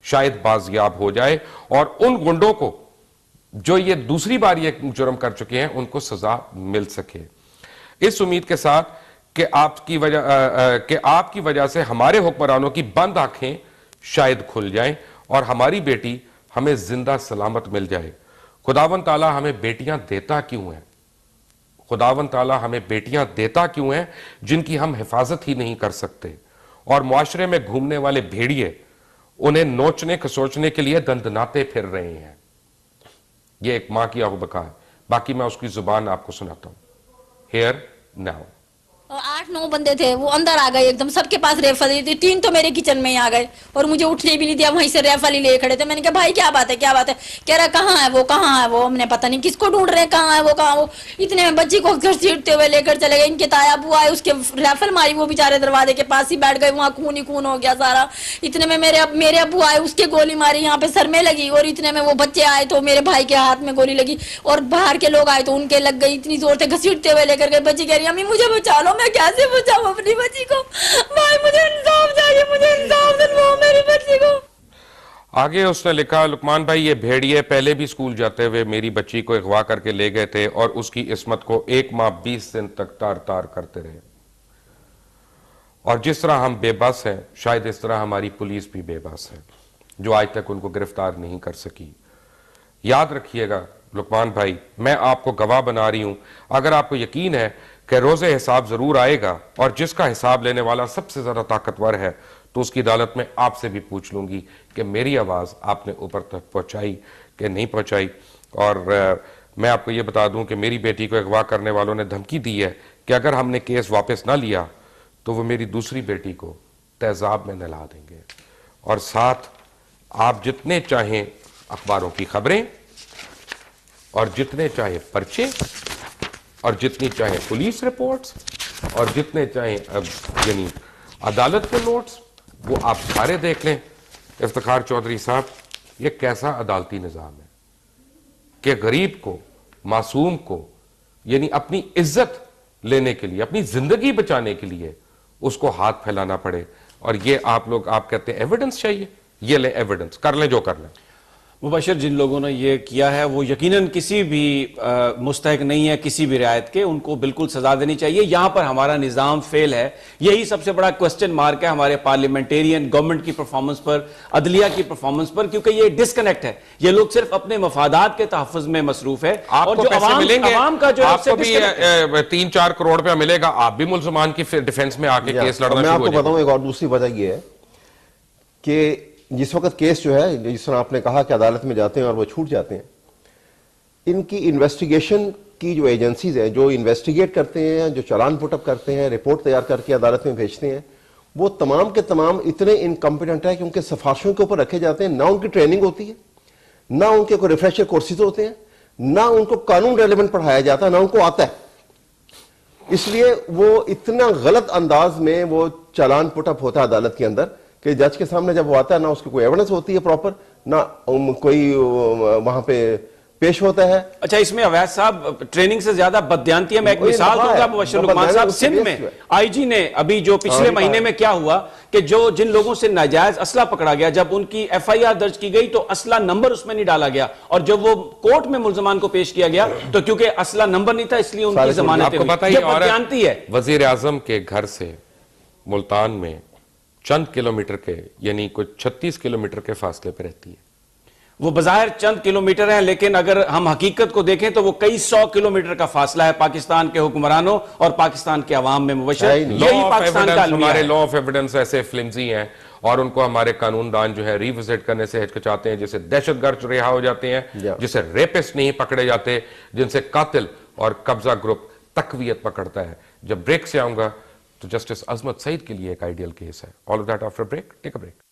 شاید بازیاب ہو جائے اور ان گنڈوں کو جو یہ دوسری بار یہ جرم کر چکے ہیں ان کو سزا مل سکے. اس امید کے ساتھ کہ آپ کی وجہ سے ہمارے حکمرانوں کی بند آنکھیں شاید کھل جائیں اور ہماری بیٹی ہمیں زندہ سلامت مل جائے. خداوند تعالیٰ ہمیں بیٹیاں دیتا کیوں ہے؟ خداوند تعالیٰ ہمیں بیٹیاں دیتا کیوں ہیں جن کی ہم حفاظت ہی نہیں کر سکتے؟ اور معاشرے میں گھومنے والے بھیڑیے انہیں نوچنے کھسوچنے کے لیے دندناتے پھر رہے ہیں. یہ ایک ماں کی آہو بکا ہے. باقی میں اس کی زبان آپ کو سناتا ہوں. Here now. 8-9 بندے تھے, وہ اندر آ گئے ایک دم, سب کے پاس ریفل تھی, 3 تو میرے کچن میں ہی آ گئے اور مجھے اٹھنے بھی نہیں دیا, وہیں سے ریفل ہی لے کھڑے تھے. میں نے کہا بھائی کیا بات ہے, کیا بات ہے؟ کہہ رہا کہاں ہے وہ, کہاں ہے وہ, ہم نے پتہ نہیں کس کو ڈھونڈ رہے ہیں, کہاں ہے وہ, کہاں وہ. اتنے میں بچی کو گھسیٹتے ہوئے لے کر چلے گئے. ان کے تایا ابو آئے, اس کے ریفل ماری, وہ بیچارے دروازے کے پاس ہی بیٹھ گئے, وہاں خون ہی خون ہو گیا سارا. اتنے میں میرے ابو آئے, اس کے گولی ماری, یہاں پہ سر میں لگی. اور اتنے میں وہ بچے آئے تو میرے بھائی کے ہاتھ میں گولی لگی, اور باہر کے لوگ آئے تو ان کے لگ گئی. اتنی زور سے گھسیٹتے ہوئے لے کر گئے. بچی کہہ رہی امی مجھے بچا لو, میں کیسے بچاؤں اپنی بچی کو, بھائی مجھے انصاف چاہیے, مجھے انصاف دلواؤ میری بچی کو. آگے اس نے لکھا, لقمان بھائی یہ بھیڑیے پہلے بھی سکول جاتے ہوئے میری بچی کو اغوا کر کے لے گئے تھے اور اس کی عصمت کو 1 ماہ 20 دن تک تار تار کرتے رہے. اور جس طرح ہم بے بس ہیں, شاید اس طرح ہماری پولیس بھی بے بس ہے جو آج تک ان کو گرفتار نہیں کر سکی. یاد رکھیے گا لقمان بھائی, میں آپ کو گواہ بنا رہی ہوں. اگر آپ کو یقین ہے کہ روز حساب ضرور آئے گا اور جس کا حساب لینے والا سب سے زیادہ طاقتور ہے, تو اس کی عدالت میں آپ سے بھی پوچھ لوں گی کہ میری آواز آپ نے اوپر تک پہنچائی کہ نہیں پہنچائی. اور میں آپ کو یہ بتا دوں کہ میری بیٹی کو اغوا کرنے والوں نے دھمکی دی ہے کہ اگر ہم نے کیس واپس نہ لیا تو وہ میری دوسری بیٹی کو تیزاب میں نہلا دیں گے. اور ساتھ آپ جتنے چاہیں اخباروں کی خبریں اور جتنے چاہیں پرچے اور جتنی چاہیں پولیس رپورٹس اور جتنے چاہیں یعنی عدالت کے نوٹس, وہ آپ سارے دیکھ لیں. افتخار چودھری صاحب, یہ کیسا عدالتی نظام ہے کہ غریب کو, معصوم کو, یعنی اپنی عزت لینے کے لیے, اپنی زندگی بچانے کے لیے اس کو ہاتھ پھیلانا پڑے. اور یہ آپ کہتے ہیں ایویڈنس چاہیے, یہ لیں ایویڈنس, کر لیں جو کر لیں. مبشر, جن لوگوں نے یہ کیا ہے وہ یقیناً کسی بھی مستحق نہیں ہے کسی بھی رعایت کے, ان کو بالکل سزا دینی چاہیے. یہاں پر ہمارا نظام فیل ہے, یہی سب سے بڑا کوسچن مارک ہے ہمارے پارلیمنٹیرین گورنمنٹ کی پرفارمنس پر, عدلیہ کی پرفارمنس پر, کیونکہ یہ ڈسکنیکٹ ہے. یہ لوگ صرف اپنے مفادات کے تحفظ میں مصروف ہے. آپ کو پیسے ملیں گے, آپ کو بھی 3-4 کروڑ روپیہ ملے گا, آپ بھی ملزمان کی ڈیفنس میں آ کے کیس لڑنا شروع ہو جائے. میں آپ کو بتاؤں ایک اور دوسری وجہ یہ ہے کہ جس وقت کیس جو ہے, جس طرح آپ نے کہا کہ عدالت میں جاتے ہیں اور وہ چھوٹ جاتے ہیں, ان کی انویسٹیگیشن کی جو ایجنسیز ہیں جو انویسٹیگیٹ کرتے ہیں, جو چالان پٹ اپ کرتے ہیں, رپورٹ تیار کر کے عدالت میں بھیجتے ہیں, وہ تمام کے تمام اتنے انکمپیٹنٹ ہیں کہ ان کے سفارشوں کے اوپر رکھے جاتے ہیں. نہ ان کی ٹریننگ ہوتی ہے, نہ ان کے کوئی ریفریشر کورسز ہوتے ہیں, نہ ان کو قانون ریلیونٹ پڑھایا جاتا ہے, نہ ان کو آتا ہے. اس لیے وہ اتنا غلط انداز میں وہ چالان پٹ اپ ہوتا ہے عدالت کے اندر کہ جج کے سامنے جب وہ آتا ہے, نہ اس کی کوئی ایویڈنس ہوتی ہے پراپر, نہ کوئی وہاں پہ پیش ہوتا ہے. اچھا, اس میں اویس صاحب ٹریننگ سے زیادہ بددیانتی ہے. میں ایک مثال دوں گا مبشر لقمان صاحب. سندھ میں آئی جی نے ابھی جو پچھلے مہینے میں کیا ہوا کہ جن لوگوں سے ناجائز اسلحہ پکڑا گیا, جب ان کی ایف آئی آر درج کی گئی تو اسلحہ نمبر اس میں نہیں ڈالا گیا, اور جب وہ کورٹ میں ملزمان کو پیش کیا گیا تو کیونکہ اسلحہ نمبر نہیں تھا اس لیے ان کی ضمانتیں ہوئی. یہ بددیانتی ہے. وزیر اعظم کے گھر سے ملتان میں چند کلومیٹر کے, یعنی کچھ 36 کلومیٹر کے فاصلے پہ رہتی ہے. وہ بظاہر چند کلومیٹر ہیں, لیکن اگر ہم حقیقت کو دیکھیں تو وہ کئی 100 کلومیٹر کا فاصلہ ہے پاکستان کے حکمرانوں اور پاکستان کے عوام میں. مبشر, یہی پاکستان کا المیہ ہے. ہمارے لا آف ایویڈنس ایسے فلمزی ہیں اور ان کو ہمارے قانون دان جو ہے ریوزٹ کرنے سے ہچکچاتے ہیں, جسے دہشت گرد رہا ہو جاتے ہیں, جسے ریپسٹ نہیں پکڑے جاتے, جن سے قاتل اور قبضہ گروپ تقویت پکڑتا ہے. جب بریک سے آؤں گا تو جسٹس عظمت سعید کے لیے ایک آئیڈیل کیس ہے. All of that after break. Take a break.